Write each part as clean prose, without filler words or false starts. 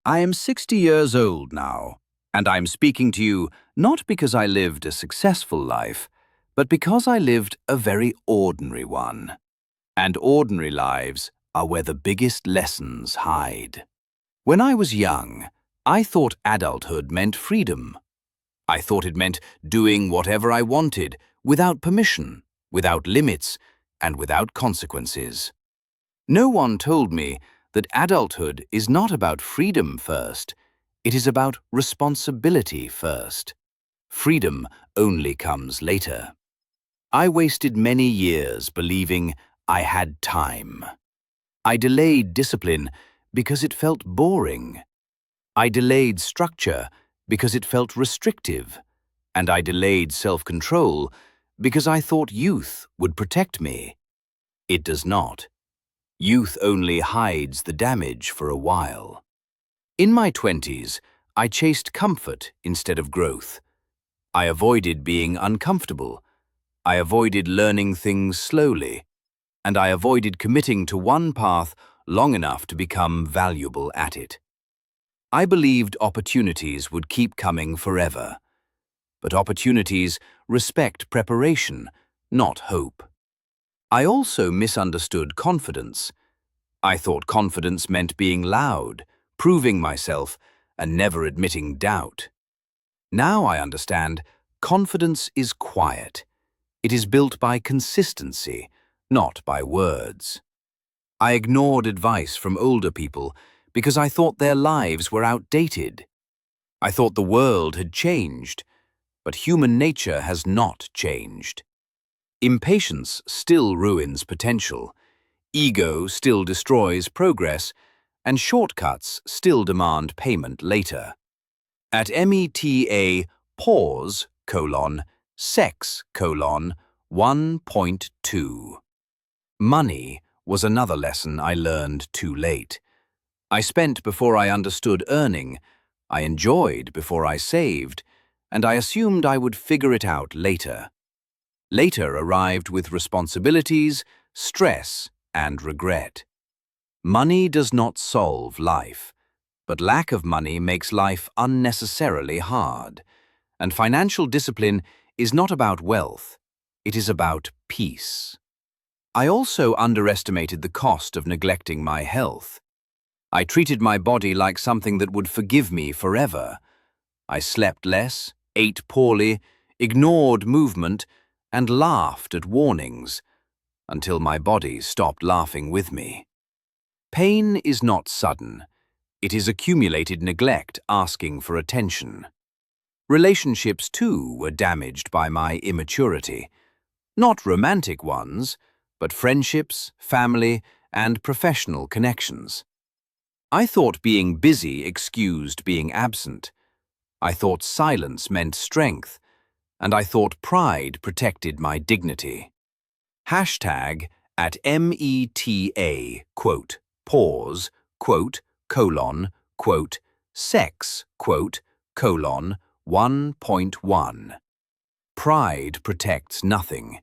I am 60 years old now, and I'm speaking to you not because I lived a successful life, but because I lived a very ordinary one. And ordinary lives are where the biggest lessons hide. When I was young, I thought adulthood meant freedom. I thought it meant doing whatever I wanted, without permission, without limits, and without consequences. No one told me that adulthood is not about freedom first, it is about responsibility first. Freedom only comes later. I wasted many years believing I had time. I delayed discipline because it felt boring. I delayed structure because it felt restrictive. And I delayed self-control because I thought youth would protect me. It does not. Youth only hides the damage for a while. In my 20s, I chased comfort instead of growth. I avoided being uncomfortable. I avoided learning things slowly. And I avoided committing to one path long enough to become valuable at it. I believed opportunities would keep coming forever. But opportunities respect preparation, not hope. I also misunderstood confidence. I thought confidence meant being loud, proving myself, and never admitting doubt. Now I understand confidence is quiet. It is built by consistency, not by words. I ignored advice from older people because I thought their lives were outdated. I thought the world had changed, but human nature has not changed. Impatience still ruins potential, ego still destroys progress, and shortcuts still demand payment later. At META pause, sex, 1.2. Money was another lesson I learned too late. I spent before I understood earning, I enjoyed before I saved, and I assumed I would figure it out later. Later arrived with responsibilities, stress, and regret. Money does not solve life, but lack of money makes life unnecessarily hard. And financial discipline is not about wealth, it is about peace. I also underestimated the cost of neglecting my health. I treated my body like something that would forgive me forever. I slept less, ate poorly, ignored movement, and laughed at warnings, until my body stopped laughing with me. Pain is not sudden. It is accumulated neglect asking for attention. Relationships, too, were damaged by my immaturity. Not romantic ones, but friendships, family, and professional connections. I thought being busy excused being absent. I thought silence meant strength, and I thought pride protected my dignity. Hashtag at META, pause, sex, 1.1. Pride protects nothing.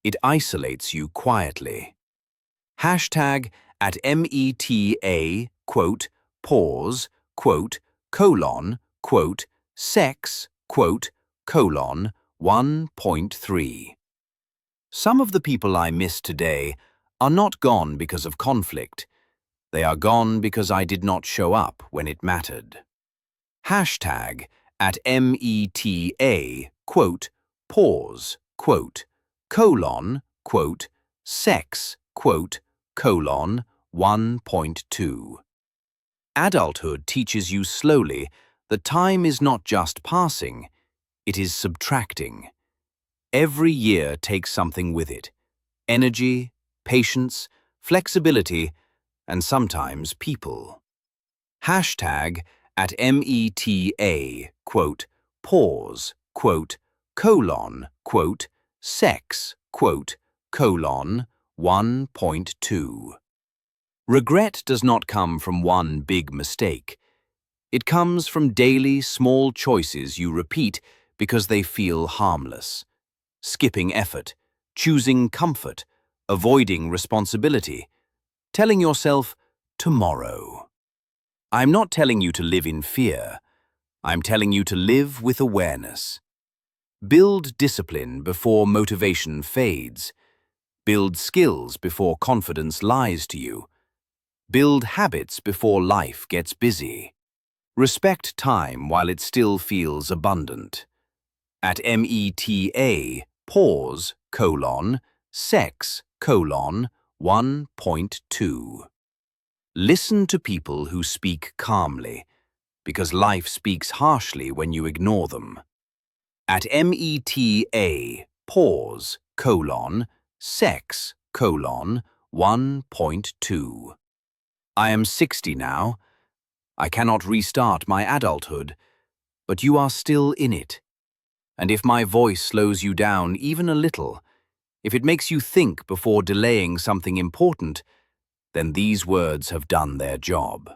It isolates you quietly. Hashtag at META, pause, sex, 1.3. Some of the people I miss today are not gone because of conflict. They are gone because I did not show up when it mattered. Hashtag at META, pause, sex, 1.2. Adulthood teaches you slowly that time is not just passing, it is subtracting. Every year takes something with it: energy, patience, flexibility, and sometimes people. Hashtag at META, pause, sex, 1.2. Regret does not come from one big mistake. It comes from daily, small choices you repeat because they feel harmless. Skipping effort, choosing comfort, avoiding responsibility, telling yourself tomorrow. I'm not telling you to live in fear. I'm telling you to live with awareness. Build discipline before motivation fades. Build skills before confidence lies to you. Build habits before life gets busy. Respect time while it still feels abundant. At META, pause, sex, 1.2. Listen to people who speak calmly, because life speaks harshly when you ignore them. At META, pause, sex, 1.2. I am 60 now. I cannot restart my adulthood, but you are still in it. And if my voice slows you down even a little, if it makes you think before delaying something important, then these words have done their job.